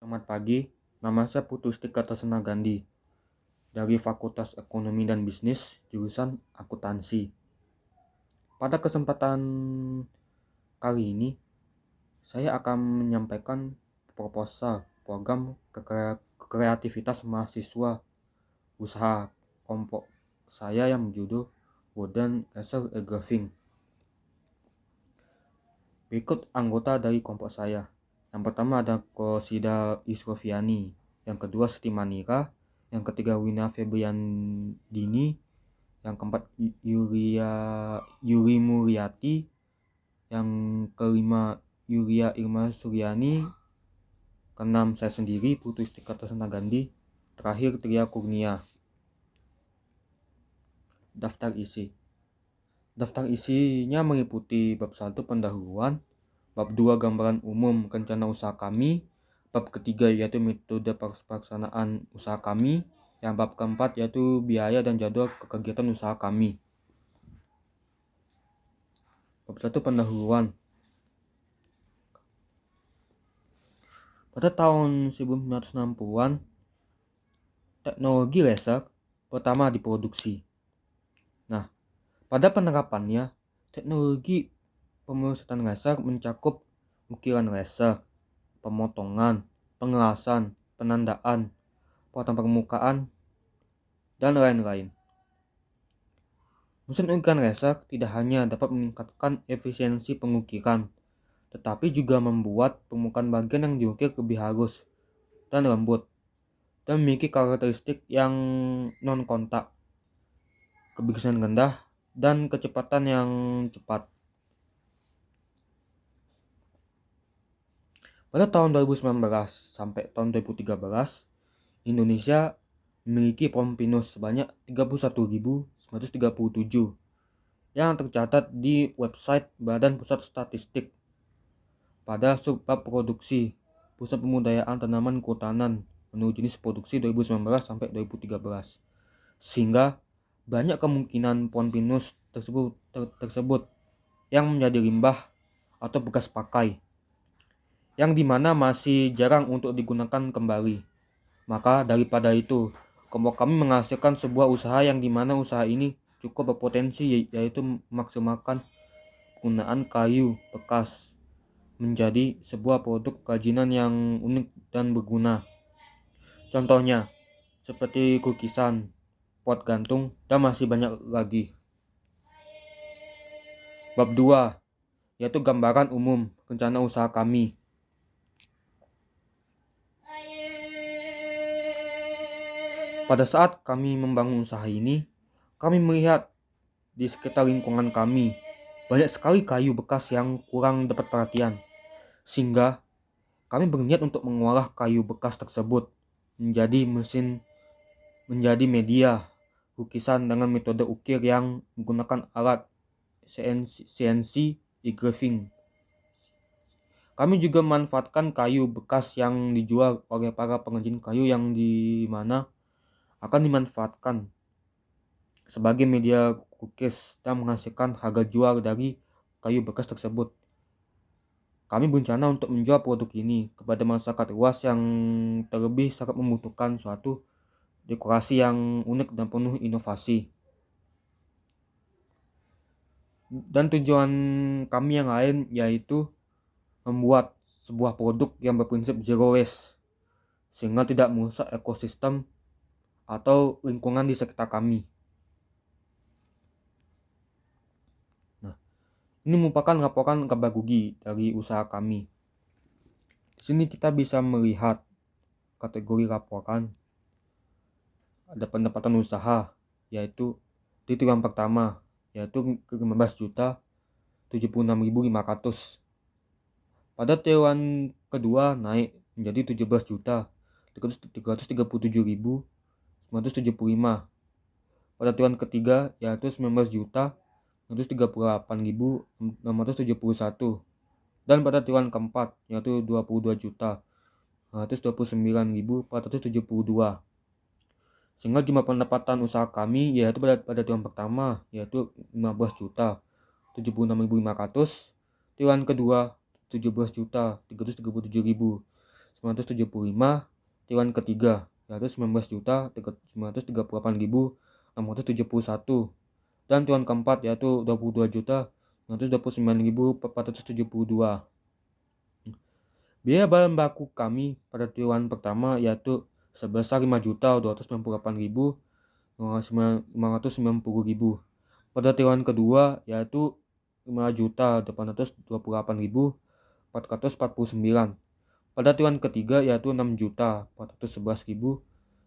Selamat pagi, nama saya Putu Kartasena Gandhi dari Fakultas Ekonomi dan Bisnis, jurusan Akuntansi. Pada kesempatan kali ini, saya akan menyampaikan proposal program kreativitas mahasiswa usaha kelompok saya yang berjudul Wooden Laser Engraving. Berikut anggota dari kelompok saya. Yang pertama ada Kosida Isrofiani, yang kedua Siti Manira, yang ketiga Wina Febriandini, yang keempat Yuri Muryati, yang kelima Yuria Irma Suryani, keenam saya sendiri Putu Kartasena Gandhi, terakhir Tria Kurnia. Daftar isinya meliputi bab 1 pendahuluan, bab 2 gambaran umum rencana usaha kami, bab ketiga yaitu metode pelaksanaan usaha kami, yang bab keempat yaitu biaya dan jadwal kegiatan usaha kami. Bab 1 pendahuluan. Pada tahun 1960-an, teknologi laser pertama diproduksi. Nah, pada penerapannya, teknologi pemersatan laser mencakup ukiran laser, pemotongan, pengelasan, penandaan, perawatan permukaan, dan lain-lain. Mesin ukiran laser tidak hanya dapat meningkatkan efisiensi pengukiran, tetapi juga membuat permukaan bagian yang diukir lebih halus dan lembut, dan memiliki karakteristik yang non-kontak, kebiasaan rendah, dan kecepatan yang cepat. Pada tahun 2019 sampai tahun 2013, Indonesia memiliki pohon pinus sebanyak 31.937 yang tercatat di website Badan Pusat Statistik pada subbab produksi Pusat Pembudayaan Tanaman Kehutanan menurut jenis produksi 2019 sampai 2013, sehingga banyak kemungkinan pohon pinus tersebut yang menjadi limbah atau bekas pakai, yang dimana masih jarang untuk digunakan kembali. Maka daripada itu, kelompok kami menghasilkan sebuah usaha yang dimana usaha ini cukup berpotensi, yaitu memaksimalkan penggunaan kayu bekas menjadi sebuah produk kerajinan yang unik dan berguna. Contohnya seperti lukisan, pot gantung, dan masih banyak lagi. Bab 2 yaitu gambaran umum rencana usaha kami. Pada saat kami membangun usaha ini, kami melihat di sekitar lingkungan kami banyak sekali kayu bekas yang kurang dapat perhatian, sehingga kami berniat untuk mengolah kayu bekas tersebut menjadi media lukisan dengan metode ukir yang menggunakan alat CNC engraving. Kami juga memanfaatkan kayu bekas yang dijual oleh para pengrajin kayu yang dimana akan dimanfaatkan sebagai media lukis dan menghasilkan harga jual dari kayu bekas tersebut. Kami berencana untuk menjual produk ini kepada masyarakat luas yang terlebih sangat membutuhkan suatu dekorasi yang unik dan penuh inovasi. Dan tujuan kami yang lain yaitu membuat sebuah produk yang berprinsip zero waste, sehingga tidak merusak ekosistem atau lingkungan di sekitar kami. Ini merupakan laporan kabar rugi dari usaha kami. Di sini kita bisa melihat kategori laporan. Ada pendapatan usaha, yaitu di triwulan pertama, yaitu 15.076.500. Pada triwulan kedua naik menjadi 17.337.975. Pada triwulan ketiga yaitu 19.138.671, dan pada triwulan keempat yaitu 22.129.472. Sehingga jumlah pendapatan usaha kami yaitu pada triwulan pertama yaitu 15.076.500, triwulan kedua 17.337.975, 975. Triwulan ketiga yaitu 19.938.671. Dan triwulan keempat yaitu 22.929.472. Biaya bahan baku kami pada triwulan pertama yaitu sebesar 5.298.590. Pada triwulan kedua yaitu 5.828.449. Pada triwulan ketiga yaitu 6.411.000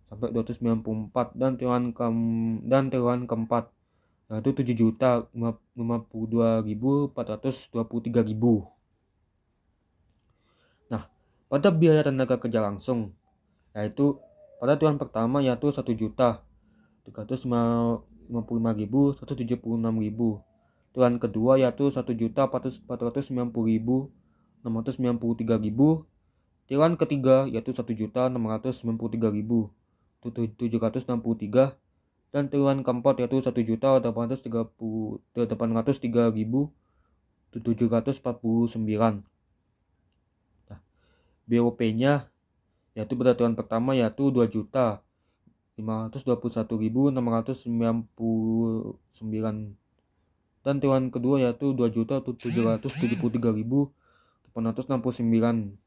sampai 294. Dan triwulan keempat yaitu 7.052.423.000. Nah, pada biaya tenaga kerja langsung yaitu pada triwulan pertama yaitu 1.355.176.000. Triwulan kedua yaitu 1.490.693.000. Triwulan ketiga yaitu 1.693.763. Dan triwulan keempat yaitu 1.803.749. Nah, BOP-nya yaitu pada triwulan pertama yaitu 2.521.699. Dan triwulan kedua yaitu 2.773.869.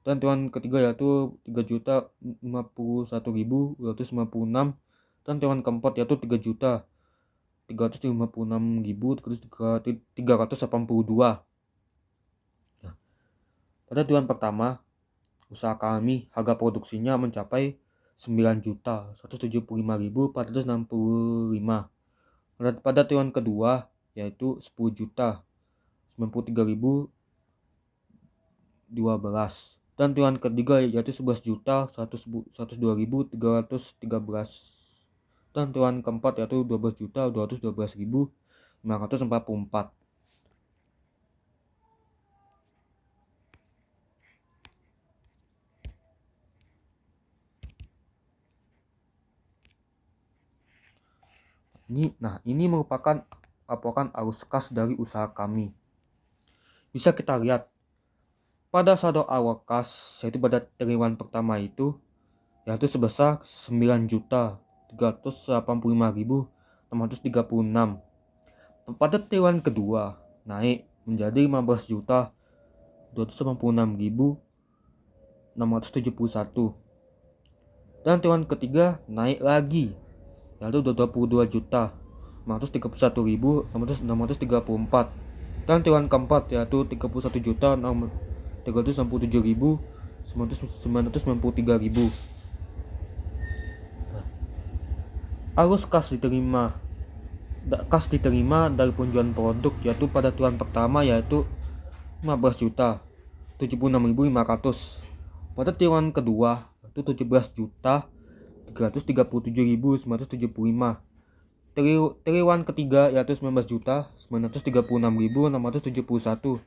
Dan triwulan ketiga yaitu 3.051.256. Dan triwulan keempat yaitu 3.356.382. Nah, pada triwulan pertama usaha kami harga produksinya mencapai 9.175.465. Pada triwulan kedua yaitu 10.093.012. Dan triwulan ketiga yaitu 11.102.313. Dan triwulan keempat yaitu 12.212.544. Ini merupakan laporan arus kas dari usaha kami. Bisa kita lihat pada saldo awal kas yaitu pada triwulan pertama itu yaitu sebesar 9.385.636. Pada triwulan kedua naik menjadi 15.286.671. Dan triwulan ketiga naik lagi yaitu 22.531.634. Dan triwulan keempat yaitu 31.367.993.000. Arus kas diterima dari penjualan produk yaitu pada triwulan pertama yaitu 15.076.500. Pada triwulan kedua yaitu 17.337.975. Triwulan ketiga yaitu 19.936.671.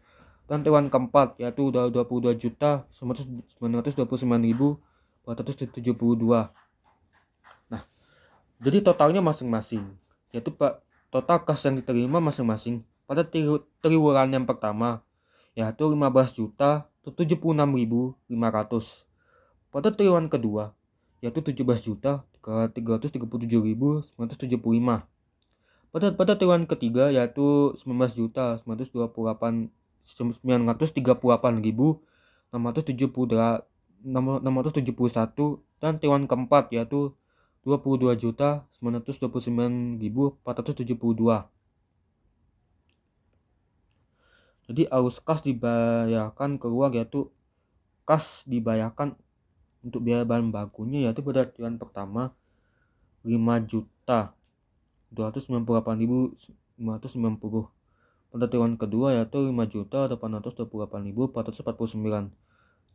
Dan triwulan keempat yaitu 22.929.472. Nah, jadi totalnya masing-masing yaitu total kas yang diterima masing-masing pada triwulan yang pertama yaitu 15.076.500. Pada triwulan kedua yaitu 17.337.975. Pada triwulan ketiga yaitu 19.938.671. Dan triwulan keempat yaitu 22.929.472. Jadi arus kas dibayarkan keluar yaitu kas dibayarkan untuk biaya bahan bakunya yaitu pada triwulan pertama 5.298.590. Pada triwulan kedua yaitu 5.828.449.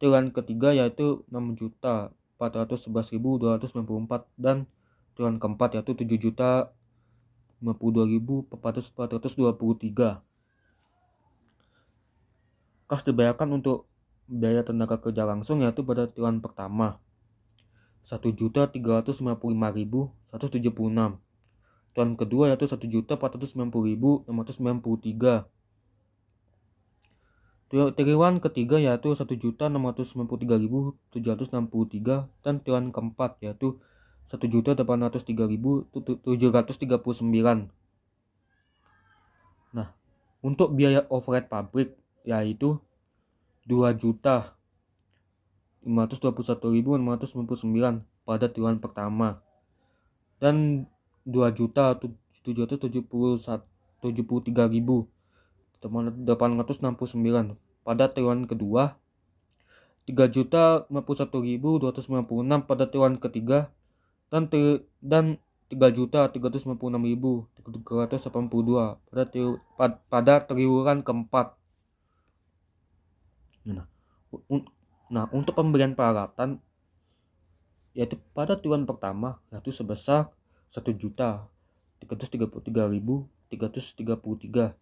Triwulan ketiga yaitu 6.411.294. Dan triwulan keempat yaitu 7.052.423. Kas dibayarkan untuk biaya tenaga kerja langsung yaitu pada triwulan pertama 1.355.176. Triwulan kedua yaitu 1.490.693. Triwulan ketiga yaitu 1.693.763 dan triwulan keempat yaitu 1.803.739. Nah, untuk biaya overhead pabrik yaitu 2.521.699 pada triwulan pertama dan 2.773.869 pada triwulan kedua, 3.051.296 pada triwulan ketiga dan 3.396.382 pada triwulan keempat. Nah, untuk pemberian peralatan yaitu pada triwulan pertama yaitu sebesar 1.333.333.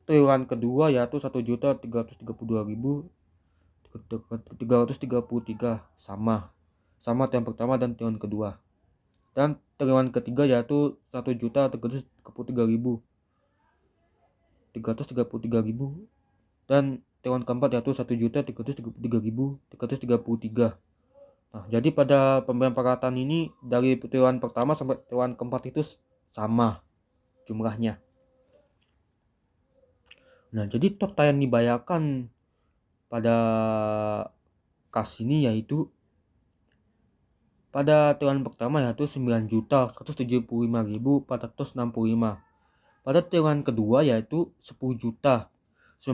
Triwulan kedua yaitu 1.332.333 sama triwulan pertama dan triwulan kedua. Dan triwulan ketiga yaitu 1.333.333 dan triwulan keempat yaitu 1.333.333. Nah, jadi pada pemberian peralatan ini dari triwulan pertama sampai triwulan keempat itu sama jumlahnya. Nah, jadi total yang dibayarkan pada kas ini yaitu pada triwulan pertama yaitu 9.175.465. Pada triwulan kedua yaitu 10.093.012.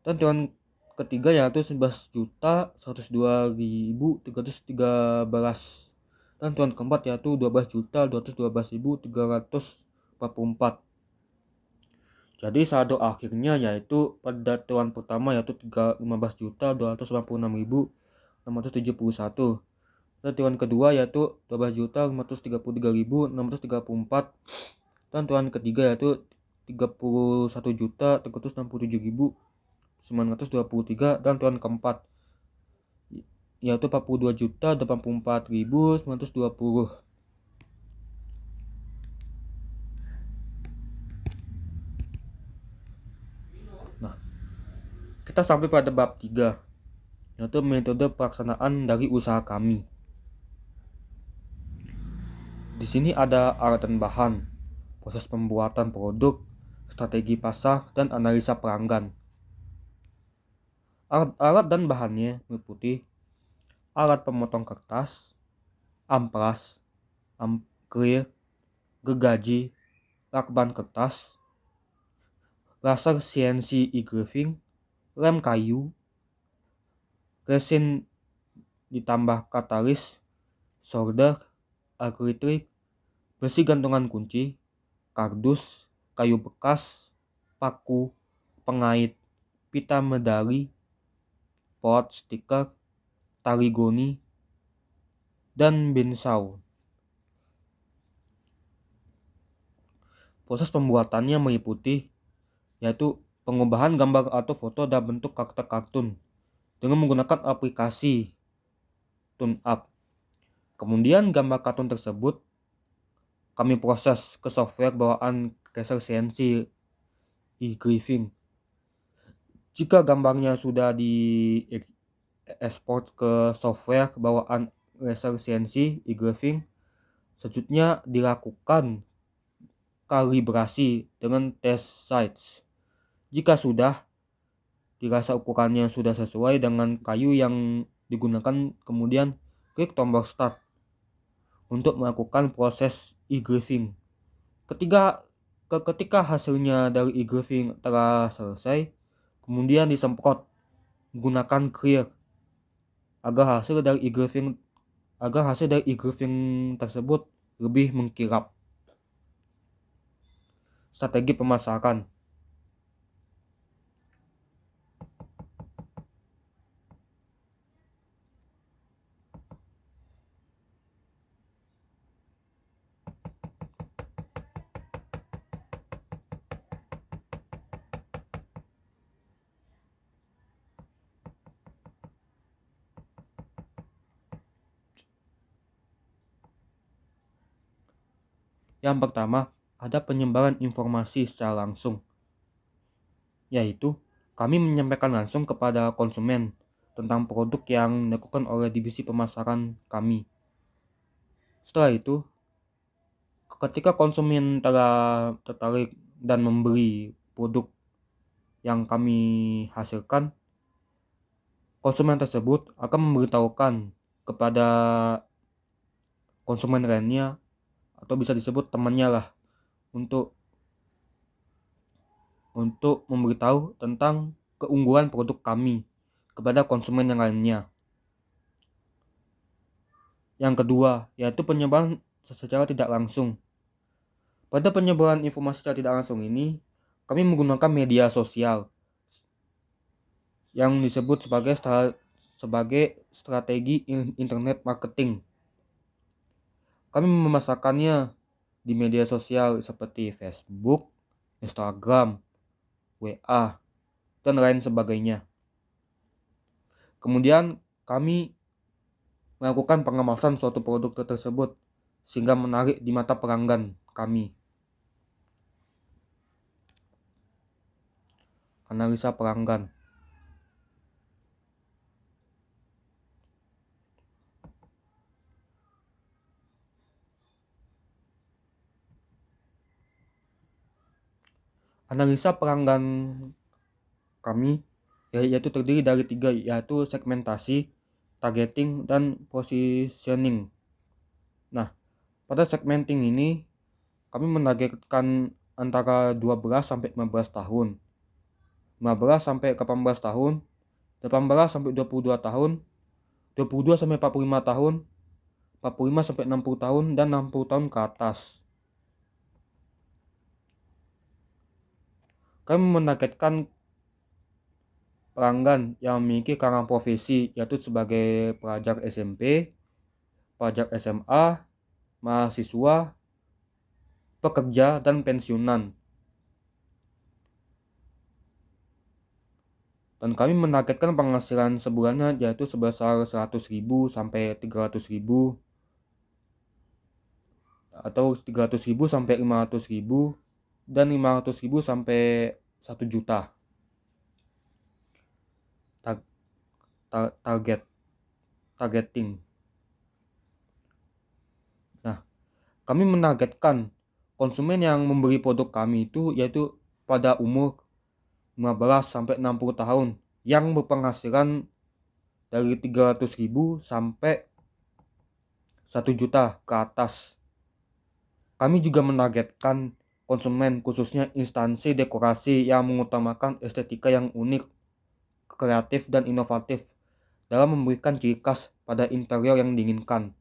Dan triwulan ketiga yaitu 11.102.313. Dan triwulan keempat yaitu 12.212.344. Jadi saldo akhirnya yaitu pada triwulan pertama yaitu 15.286.671. Dan triwulan kedua yaitu 12.533.634. Dan triwulan ketiga yaitu 31.367.923. Dan triwulan keempat yaitu 42.084.920. Nah, kita sampai pada bab 3 yaitu metode pelaksanaan dari usaha kami. Di sini ada alat dan bahan, proses pembuatan produk, strategi pasar, dan analisa pelanggan. Alat dan bahannya meliputi alat pemotong kertas, amplas, clear, gergaji, lakban kertas, laser CNC engraving, lem kayu, resin ditambah katalis, solder, akrilik, besi gantungan kunci, kardus, kayu bekas, paku, pengait, pita medali, pot, stiker, tali goni, dan bensau. Proses pembuatannya meliputi yaitu pengubahan gambar atau foto dalam bentuk karakter kartun dengan menggunakan aplikasi ToonUp. Kemudian gambar kartun tersebut kami proses ke software bawaan laser CNC engraving. Jika gambarnya sudah di export ke software bawaan laser CNC engraving, selanjutnya dilakukan kalibrasi dengan test size. Jika sudah dirasa ukurannya sudah sesuai dengan kayu yang digunakan, kemudian klik tombol start untuk melakukan proses engraving. Ketika hasilnya dari engraving telah selesai, kemudian disemprot menggunakan clear agar hasil dari engraving tersebut lebih mengkilap. Strategi pemasaran. Yang pertama, ada penyebaran informasi secara langsung. yaitu kami menyampaikan langsung kepada konsumen tentang produk yang dilakukan oleh divisi pemasaran kami. Setelah itu, ketika konsumen telah tertarik dan membeli produk yang kami hasilkan, konsumen tersebut akan memberitahukan kepada konsumen lainnya atau bisa disebut temannya lah untuk memberitahu tentang keunggulan produk kami kepada konsumen yang lainnya. Yang kedua, yaitu penyebaran secara tidak langsung. Pada penyebaran informasi secara tidak langsung ini, kami menggunakan media sosial yang disebut sebagai strategi internet marketing. Kami memasarkannya di media sosial seperti Facebook, Instagram, WA, dan lain sebagainya. Kemudian kami melakukan pengemasan suatu produk tersebut sehingga menarik di mata pelanggan kami. Analisa pelanggan. Analisa pelanggan kami yaitu terdiri dari 3, yaitu segmentasi, targeting, dan positioning. Nah, pada segmenting ini kami menargetkan antara 12 sampai 15 tahun, 15 sampai 18 tahun, 18 sampai 22 tahun, 22 sampai 45 tahun, 45 sampai 60 tahun, dan 60 tahun ke atas. Kami menargetkan pelanggan yang memiliki kalangan profesi, yaitu sebagai pelajar SMP, pelajar SMA, mahasiswa, pekerja, dan pensiunan. Dan kami menargetkan penghasilan sebulannya yaitu sebesar 100.000 sampai 300.000, atau 300.000 sampai 500.000, dan 500.000 sampai 1 juta. Targeting. Nah, kami menargetkan konsumen yang membeli produk kami itu yaitu pada umur 15 sampai 60 tahun yang berpenghasilan dari 300.000 sampai 1 juta ke atas. Kami juga menargetkan konsumen khususnya instansi dekorasi yang mengutamakan estetika yang unik, kreatif, dan inovatif dalam memberikan ciri khas pada interior yang diinginkan.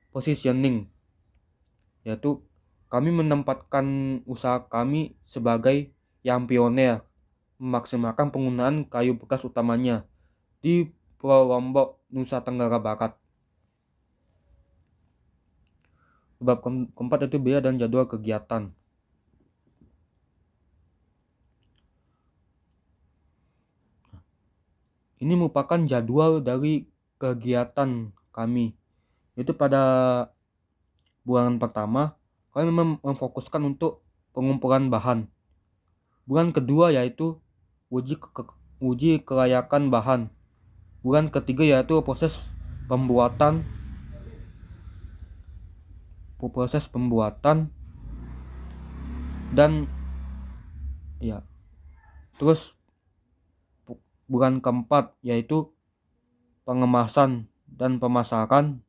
Positioning, yaitu kami menempatkan usaha kami sebagai yang pioner memaksimalkan penggunaan kayu bekas utamanya di Pulau Lombok, Nusa Tenggara Barat. Bab keempat itu biaya dan jadwal kegiatan. Ini merupakan jadwal dari kegiatan kami. Itu pada bulan pertama kami memfokuskan untuk pengumpulan bahan. Bulan kedua yaitu uji kelayakan bahan. Bulan ketiga yaitu proses pembuatan dan terus bulan keempat yaitu pengemasan dan pemasaran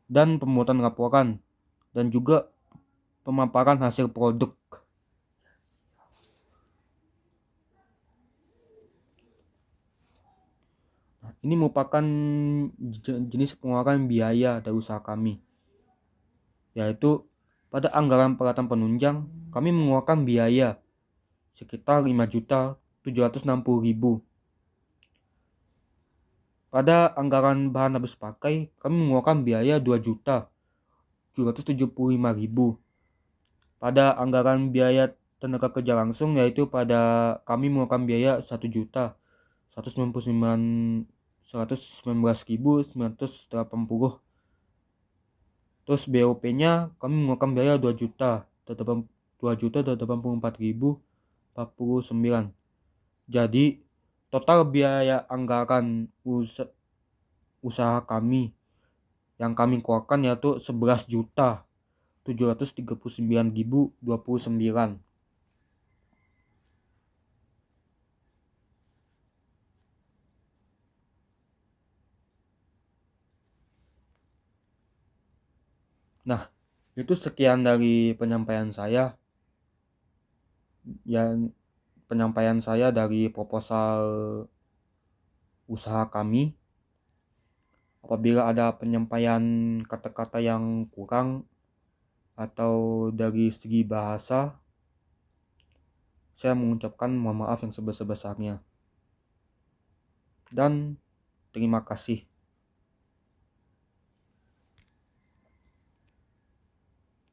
dan pembuatan laporan dan juga pemaparan hasil produk. Ini merupakan jenis pengeluaran biaya dari usaha kami, yaitu pada anggaran peralatan penunjang kami mengeluarkan biaya sekitar 5.760.000. Pada anggaran bahan habis pakai kami mengeluarkan biaya 2.775.000. Pada anggaran biaya tenaga kerja langsung yaitu pada kami mengeluarkan biaya 1.119.980. Terus BOP-nya kami mengeluarkan biaya 2.080.000. 2.084.049. Jadi total biaya anggaran usaha kami yang kami keluarkan yaitu 11.739.029. Nah, itu sekian dari penyampaian saya dari proposal usaha kami. Apabila ada penyampaian kata-kata yang kurang atau dari segi bahasa, saya mengucapkan mohon maaf yang sebesar-besarnya. Dan terima kasih.